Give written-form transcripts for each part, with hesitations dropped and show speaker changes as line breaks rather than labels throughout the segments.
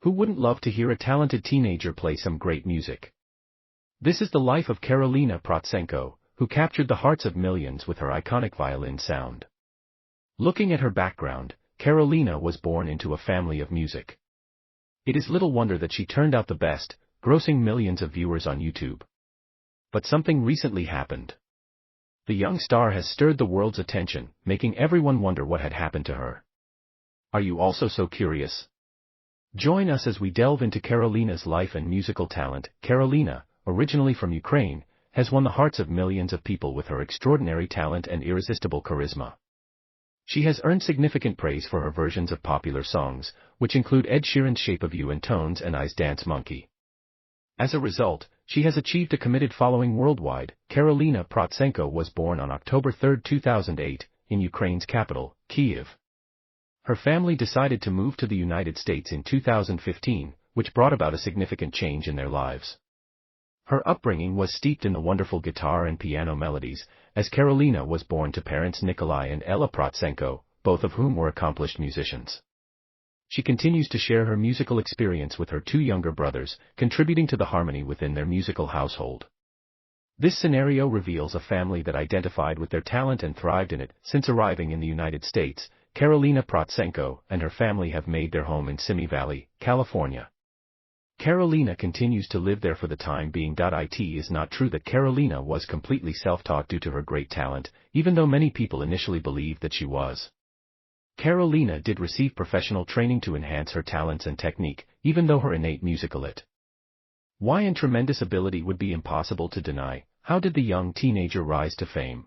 Who wouldn't love to hear a talented teenager play some great music? This is the life of Karolina Protsenko, who captured the hearts of millions with her iconic violin sound. Looking at her background, Karolina was born into a family of music. It is little wonder that she turned out the best, grossing millions of viewers on YouTube. But something recently happened. The young star has stirred the world's attention, making everyone wonder what had happened to her. Are you also so curious? Join us as we delve into Karolina's life and musical talent. Karolina, originally from Ukraine, has won the hearts of millions of people with her extraordinary talent and irresistible charisma. She has earned significant praise for her versions of popular songs, which include Ed Sheeran's Shape of You and Tones and I's Dance Monkey. As a result, she has achieved a committed following worldwide. Karolina Protsenko was born on October 3, 2008, in Ukraine's capital, Kyiv. Her family decided to move to the United States in 2015, which brought about a significant change in their lives. Her upbringing was steeped in the wonderful guitar and piano melodies, as Karolina was born to parents Nikolai and Ella Protsenko, both of whom were accomplished musicians. She continues to share her musical experience with her two younger brothers, contributing to the harmony within their musical household. This scenario reveals a family that identified with their talent and thrived in it. Since arriving in the United States, Karolina Protsenko and her family have made their home in Simi Valley, California. Karolina continues to live there for the time being. It is not true that Karolina was completely self-taught due to her great talent, even though many people initially believed that she was. Karolina did receive professional training to enhance her talents and technique, even though her innate musical why and tremendous ability would be impossible to deny. How did the young teenager rise to fame?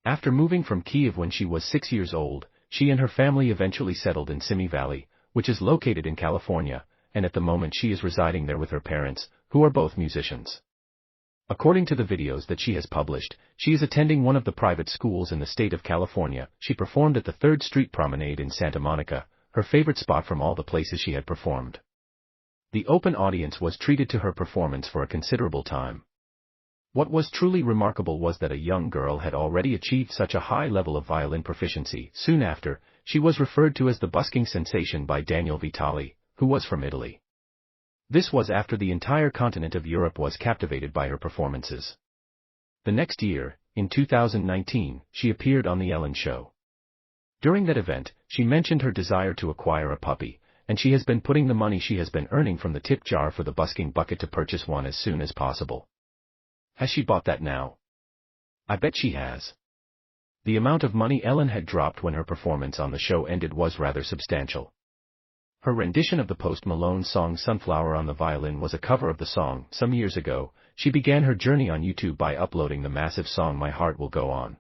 After moving from Kyiv when she was 6 years old, she and her family eventually settled in Simi Valley, which is located in California, and at the moment she is residing there with her parents, who are both musicians. According to the videos that she has published, she is attending one of the private schools in the state of California. She performed at the 3rd Street Promenade in Santa Monica, her favorite spot from all the places she had performed. The open audience was treated to her performance for a considerable time. What was truly remarkable was that a young girl had already achieved such a high level of violin proficiency. Soon after, she was referred to as the busking sensation by Daniel Vitali, who was from Italy. This was after the entire continent of Europe was captivated by her performances. The next year, in 2019, she appeared on The Ellen Show. During that event, she mentioned her desire to acquire a puppy, and she has been putting the money she has been earning from the tip jar for the busking bucket to purchase one as soon as possible. Has she bought that now? I bet she has. The amount of money Ellen had dropped when her performance on the show ended was rather substantial. Her rendition of the Post Malone song Sunflower on the violin was a cover of the song. Some years ago, she began her journey on YouTube by uploading the massive song My Heart Will Go On.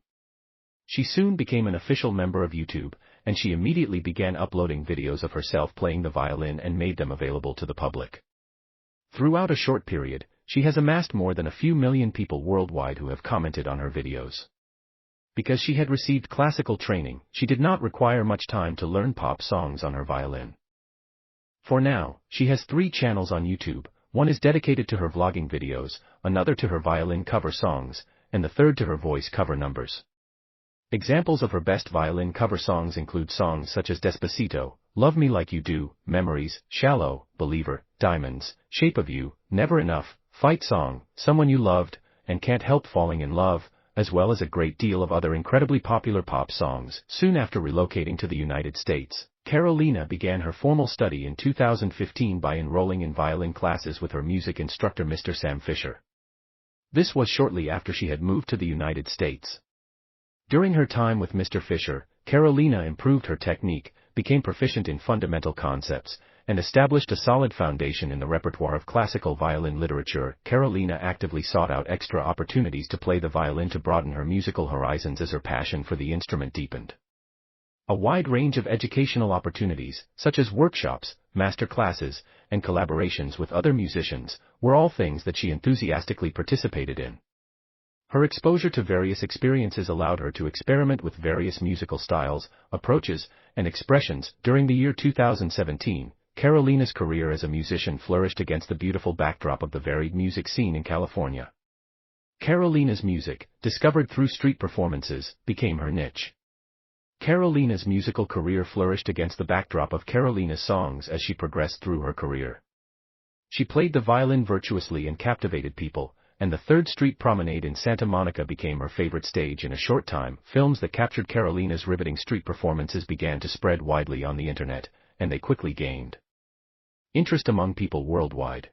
She soon became an official member of YouTube, and she immediately began uploading videos of herself playing the violin and made them available to the public. Throughout a short period, she has amassed more than a few million people worldwide who have commented on her videos. Because she had received classical training, she did not require much time to learn pop songs on her violin. For now, she has 3 channels on YouTube. One is dedicated to her vlogging videos, another to her violin cover songs, and the third to her voice cover numbers. Examples of her best violin cover songs include songs such as Despacito, Love Me Like You Do, Memories, Shallow, Believer, Diamonds, Shape of You, Never Enough, Fight Song, Someone You Loved, and Can't Help Falling in Love, as well as a great deal of other incredibly popular pop songs. Soon after relocating to the United States, Karolina began her formal study in 2015 by enrolling in violin classes with her music instructor Mr. Sam Fisher. This was shortly after she had moved to the United States. During her time with Mr. Fisher, Karolina improved her technique, became proficient in fundamental concepts, and established a solid foundation in the repertoire of classical violin literature. Karolina actively sought out extra opportunities to play the violin to broaden her musical horizons as her passion for the instrument deepened. A wide range of educational opportunities, such as workshops, master classes, and collaborations with other musicians, were all things that she enthusiastically participated in. Her exposure to various experiences allowed her to experiment with various musical styles, approaches, and expressions. During the year 2017, Karolina's career as a musician flourished against the beautiful backdrop of the varied music scene in California. Karolina's music, discovered through street performances, became her niche. Karolina's musical career flourished against the backdrop of Karolina's songs as she progressed through her career. She played the violin virtuously and captivated people, and the 3rd Street Promenade in Santa Monica became her favorite stage in a short time. Films that captured Karolina's riveting street performances began to spread widely on the internet, and they quickly gained interest among people worldwide.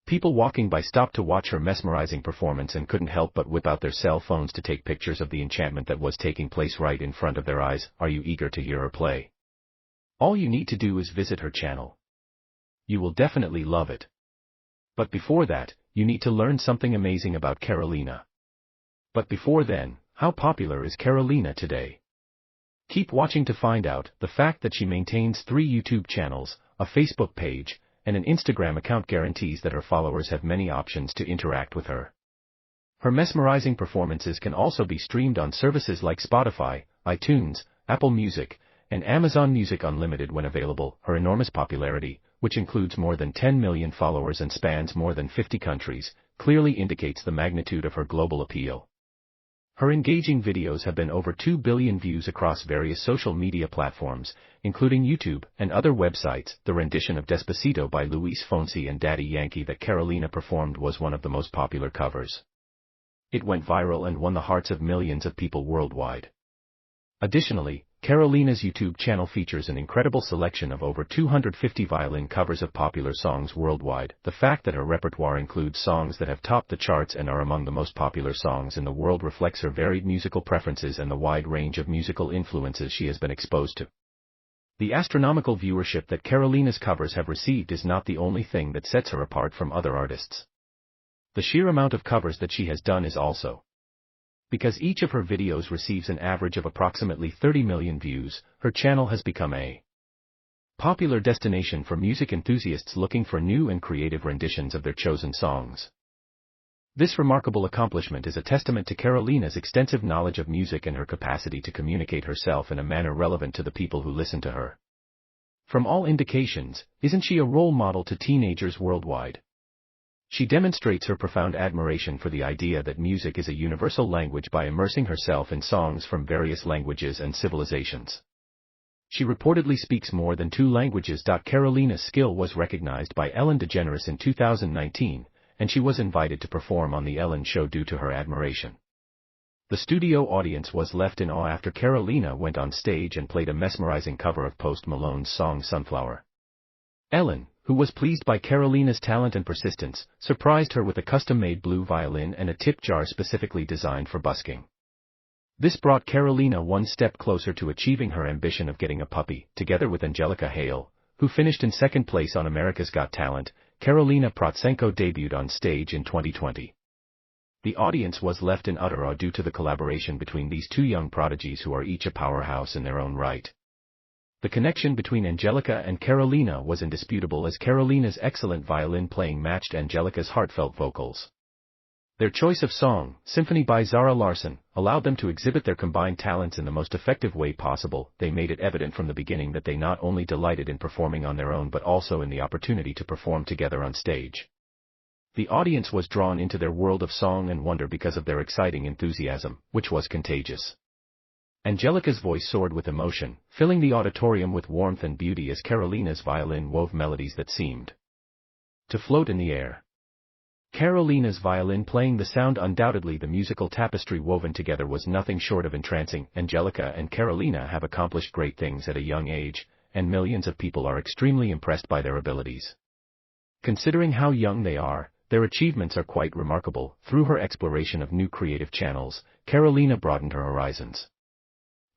People walking by stopped to watch her mesmerizing performance and couldn't help but whip out their cell phones to take pictures of the enchantment that was taking place right in front of their eyes. Are you eager to hear her play? All you need to do is visit her channel. You will definitely love it. But before that, you need to learn something amazing about Karolina. But before then, how popular is Karolina today? Keep watching to find out. The fact that she maintains 3 YouTube channels, a Facebook page, and an Instagram account guarantees that her followers have many options to interact with her. Her mesmerizing performances can also be streamed on services like Spotify, iTunes, Apple Music, and Amazon Music Unlimited when available. Her enormous popularity, which includes more than 10 million followers and spans more than 50 countries, clearly indicates the magnitude of her global appeal. Her engaging videos have been over 2 billion views across various social media platforms, including YouTube and other websites. The rendition of Despacito by Luis Fonsi and Daddy Yankee that Karolina performed was one of the most popular covers. It went viral and won the hearts of millions of people worldwide. Additionally, Karolina's YouTube channel features an incredible selection of over 250 violin covers of popular songs worldwide. The fact that her repertoire includes songs that have topped the charts and are among the most popular songs in the world reflects her varied musical preferences and the wide range of musical influences she has been exposed to. The astronomical viewership that Karolina's covers have received is not the only thing that sets her apart from other artists. The sheer amount of covers that she has done is also. Because each of her videos receives an average of approximately 30 million views, her channel has become a popular destination for music enthusiasts looking for new and creative renditions of their chosen songs. This remarkable accomplishment is a testament to Karolina's extensive knowledge of music and her capacity to communicate herself in a manner relevant to the people who listen to her. From all indications, isn't she a role model to teenagers worldwide? She demonstrates her profound admiration for the idea that music is a universal language by immersing herself in songs from various languages and civilizations. She reportedly speaks more than 2 languages. Karolina's skill was recognized by Ellen DeGeneres in 2019, and she was invited to perform on The Ellen Show due to her admiration. The studio audience was left in awe after Karolina went on stage and played a mesmerizing cover of Post Malone's song Sunflower. Ellen, who was pleased by Karolina's talent and persistence, surprised her with a custom-made blue violin and a tip jar specifically designed for busking. This brought Karolina one step closer to achieving her ambition of getting a puppy. Together with Angelica Hale, who finished in 2nd place on America's Got Talent, Karolina Protsenko debuted on stage in 2020. The audience was left in utter awe due to the collaboration between these 2 young prodigies who are each a powerhouse in their own right. The connection between Angelica and Karolina was indisputable as Karolina's excellent violin playing matched Angelica's heartfelt vocals. Their choice of song, Symphony by Zara Larsson, allowed them to exhibit their combined talents in the most effective way possible. They made it evident from the beginning that they not only delighted in performing on their own but also in the opportunity to perform together on stage. The audience was drawn into their world of song and wonder because of their exciting enthusiasm, which was contagious. Angelica's voice soared with emotion, filling the auditorium with warmth and beauty as Karolina's violin wove melodies that seemed to float in the air. Karolina's violin playing the sound undoubtedly the musical tapestry woven together was nothing short of entrancing. Angelica and Karolina have accomplished great things at a young age, and millions of people are extremely impressed by their abilities. Considering how young they are, their achievements are quite remarkable. Through her exploration of new creative channels, Karolina broadened her horizons.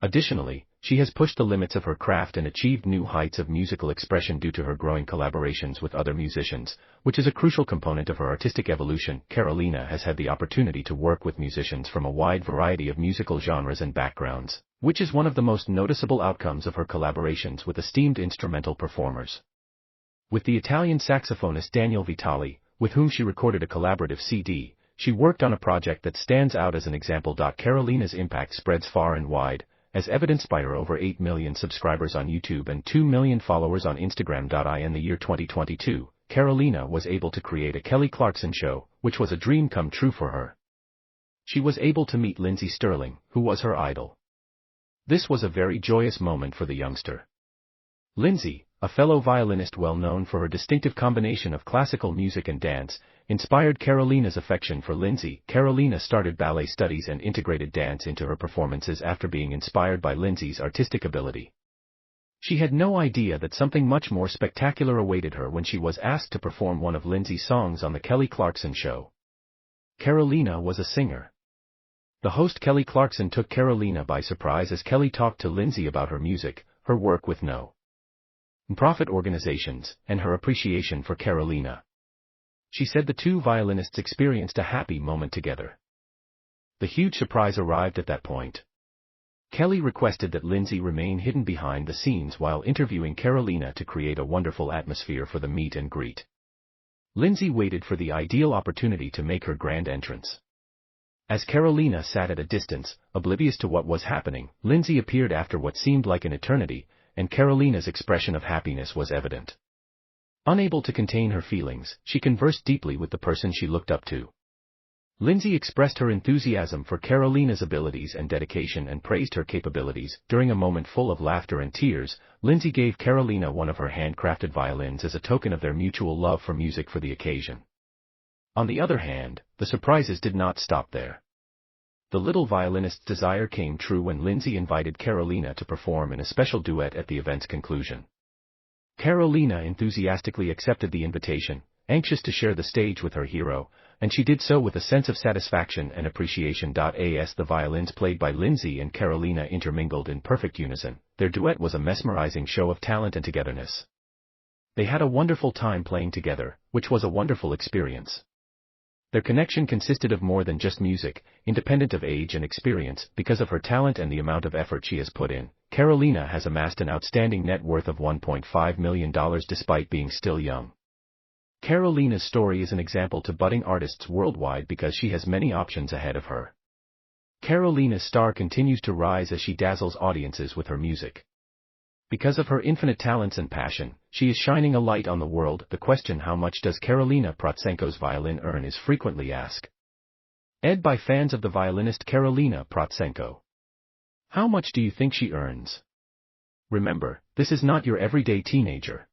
Additionally, she has pushed the limits of her craft and achieved new heights of musical expression due to her growing collaborations with other musicians, which is a crucial component of her artistic evolution. Karolina has had the opportunity to work with musicians from a wide variety of musical genres and backgrounds, which is one of the most noticeable outcomes of her collaborations with esteemed instrumental performers. With the Italian saxophonist Daniel Vitali, with whom she recorded a collaborative CD, she worked on a project that stands out as an example. Karolina's impact spreads far and wide, as evidenced by her over 8 million subscribers on YouTube and 2 million followers on Instagram. In the year 2022, Karolina was able to create a Kelly Clarkson show, which was a dream come true for her. She was able to meet Lindsey Stirling, who was her idol. This was a very joyous moment for the youngster. Lindsay, a fellow violinist well known for her distinctive combination of classical music and dance, inspired Karolina's affection for Lindsay. Karolina started ballet studies and integrated dance into her performances after being inspired by Lindsay's artistic ability. She had no idea that something much more spectacular awaited her when she was asked to perform one of Lindsay's songs on the Kelly Clarkson show. Karolina was a singer. The host Kelly Clarkson took Karolina by surprise as Kelly talked to Lindsay about her music, her work with no-profit organizations, and her appreciation for Karolina. She said the two violinists experienced a happy moment together. The huge surprise arrived at that point. Kelly requested that Lindsay remain hidden behind the scenes while interviewing Karolina to create a wonderful atmosphere for the meet and greet. Lindsay waited for the ideal opportunity to make her grand entrance. As Karolina sat at a distance, oblivious to what was happening, Lindsay appeared after what seemed like an eternity, and Karolina's expression of happiness was evident. Unable to contain her feelings, she conversed deeply with the person she looked up to. Lindsay expressed her enthusiasm for Karolina's abilities and dedication and praised her capabilities. During a moment full of laughter and tears, Lindsay gave Karolina one of her handcrafted violins as a token of their mutual love for music for the occasion. On the other hand, the surprises did not stop there. The little violinist's desire came true when Lindsay invited Karolina to perform in a special duet at the event's conclusion. Karolina enthusiastically accepted the invitation, anxious to share the stage with her hero, and she did so with a sense of satisfaction and appreciation. As the violins played by Lindsay and Karolina intermingled in perfect unison, their duet was a mesmerizing show of talent and togetherness. They had a wonderful time playing together, which was a wonderful experience. Their connection consisted of more than just music, independent of age and experience. Because of her talent and the amount of effort she has put in, Karolina has amassed an outstanding net worth of $1.5 million despite being still young. Karolina's story is an example to budding artists worldwide because she has many options ahead of her. Karolina's star continues to rise as she dazzles audiences with her music. Because of her infinite talents and passion, she is shining a light on the world. The question, how much does Karolina Protsenko's violin earn, is frequently asked by fans of the violinist Karolina Protsenko. How much do you think she earns? Remember, this is not your everyday teenager.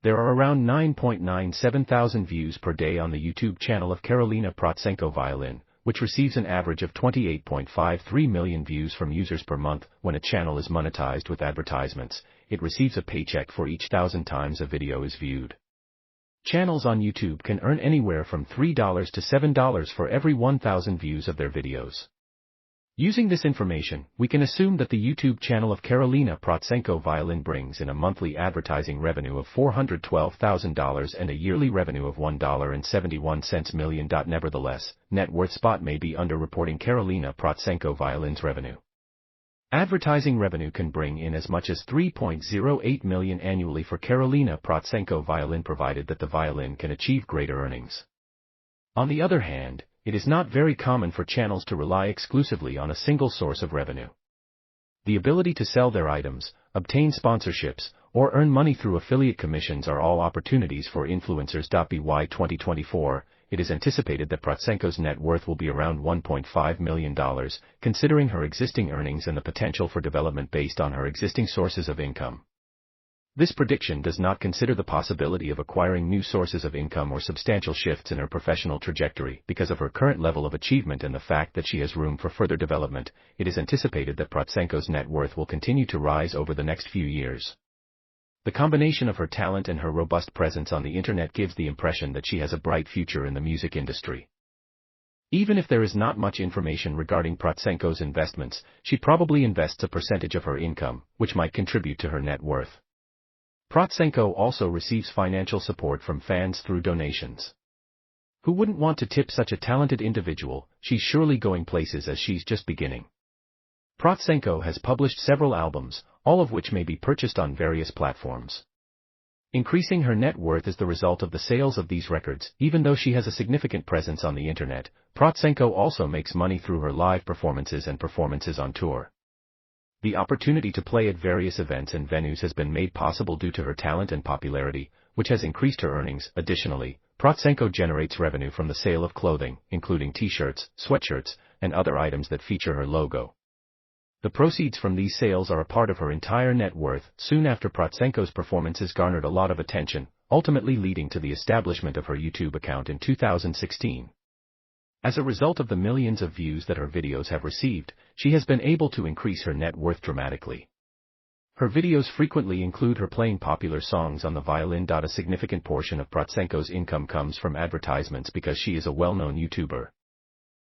There are around 9.97 thousand views per day on the YouTube channel of Karolina Protsenko Violin, which receives an average of 28.53 million views from users per month. When a channel is monetized with advertisements, it receives a paycheck for each 1,000 times a video is viewed. Channels on YouTube can earn anywhere from $3 to $7 for every 1,000 views of their videos. Using this information, we can assume that the YouTube channel of Karolina Protsenko Violin brings in a monthly advertising revenue of $412,000 and a yearly revenue of $1.71 million. Nevertheless, net worth spot may be underreporting Karolina Protsenko Violin's revenue. Advertising revenue can bring in as much as $3.08 million annually for Karolina Protsenko Violin, provided that the violin can achieve greater earnings. On the other hand, it is not very common for channels to rely exclusively on a single source of revenue. The ability to sell their items, obtain sponsorships, or earn money through affiliate commissions are all opportunities for influencers. By 2024, it is anticipated that Protsenko's net worth will be around $1.5 million, considering her existing earnings and the potential for development based on her existing sources of income. This prediction does not consider the possibility of acquiring new sources of income or substantial shifts in her professional trajectory. Because of her current level of achievement and the fact that she has room for further development, it is anticipated that Protsenko's net worth will continue to rise over the next few years. The combination of her talent and her robust presence on the internet gives the impression that she has a bright future in the music industry. Even if there is not much information regarding Protsenko's investments, she probably invests a percentage of her income, which might contribute to her net worth. Protsenko also receives financial support from fans through donations. Who wouldn't want to tip such a talented individual? She's surely going places as she's just beginning. Protsenko has published several albums, all of which may be purchased on various platforms. Increasing her net worth is the result of the sales of these records. Even though she has a significant presence on the internet, Protsenko also makes money through her live performances and performances on tour. The opportunity to play at various events and venues has been made possible due to her talent and popularity, which has increased her earnings. Additionally, Protsenko generates revenue from the sale of clothing, including t-shirts, sweatshirts, and other items that feature her logo. The proceeds from these sales are a part of her entire net worth. Soon after, Protsenko's performances garnered a lot of attention, ultimately leading to the establishment of her YouTube account in 2016. As a result of the millions of views that her videos have received, she has been able to increase her net worth dramatically. Her videos frequently include her playing popular songs on the violin. A significant portion of Protsenko's income comes from advertisements because she is a well-known YouTuber.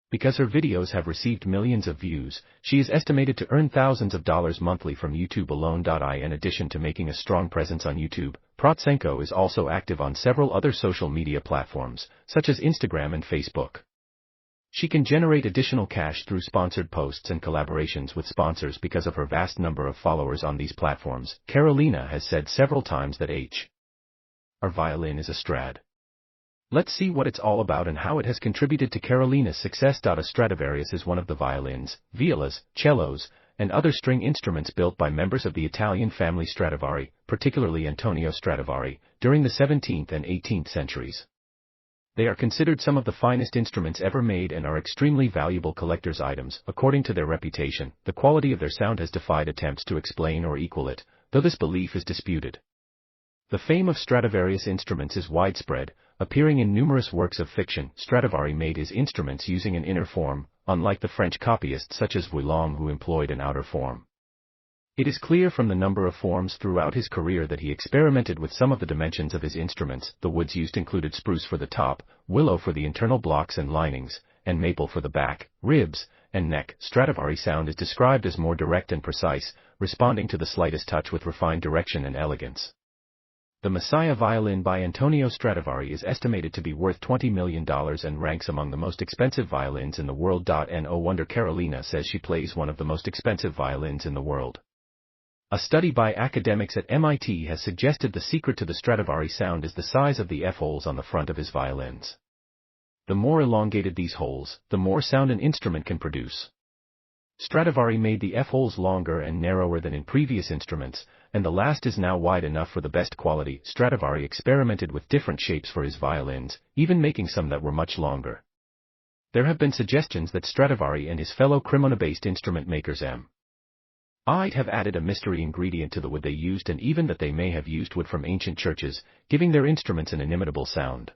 Because her videos have received millions of views, she is estimated to earn thousands of dollars monthly from YouTube alone. In addition to making a strong presence on YouTube, Protsenko is also active on several other social media platforms, such as Instagram and Facebook. She can generate additional cash through sponsored posts and collaborations with sponsors because of her vast number of followers on these platforms. Karolina has said several times that her violin is a Strad. Let's see what it's all about and how it has contributed to Karolina's success. A Stradivarius is one of the violins, violas, cellos, and other string instruments built by members of the Italian family Stradivari, particularly Antonio Stradivari, during the 17th and 18th centuries. They are considered some of the finest instruments ever made and are extremely valuable collector's items. According to their reputation, the quality of their sound has defied attempts to explain or equal it, though this belief is disputed. The fame of Stradivarius instruments is widespread, appearing in numerous works of fiction. Stradivari made his instruments using an inner form, unlike the French copyists such as Violin who employed an outer form. It is clear from the number of forms throughout his career that he experimented with some of the dimensions of his instruments. The woods used included spruce for the top, willow for the internal blocks and linings, and maple for the back, ribs, and neck. Stradivari sound is described as more direct and precise, responding to the slightest touch with refined direction and elegance. The Messiah violin by Antonio Stradivari is estimated to be worth $20 million and ranks among the most expensive violins in the world. No wonder Karolina says she plays one of the most expensive violins in the world. A study by academics at MIT has suggested the secret to the Stradivari sound is the size of the F-holes on the front of his violins. The more elongated these holes, the more sound an instrument can produce. Stradivari made the F-holes longer and narrower than in previous instruments, and the last is now wide enough for the best quality. Stradivari experimented with different shapes for his violins, even making some that were much longer. There have been suggestions that Stradivari and his fellow Cremona-based instrument makers might have added a mystery ingredient to the wood they used, and even that they may have used wood from ancient churches, giving their instruments an inimitable sound.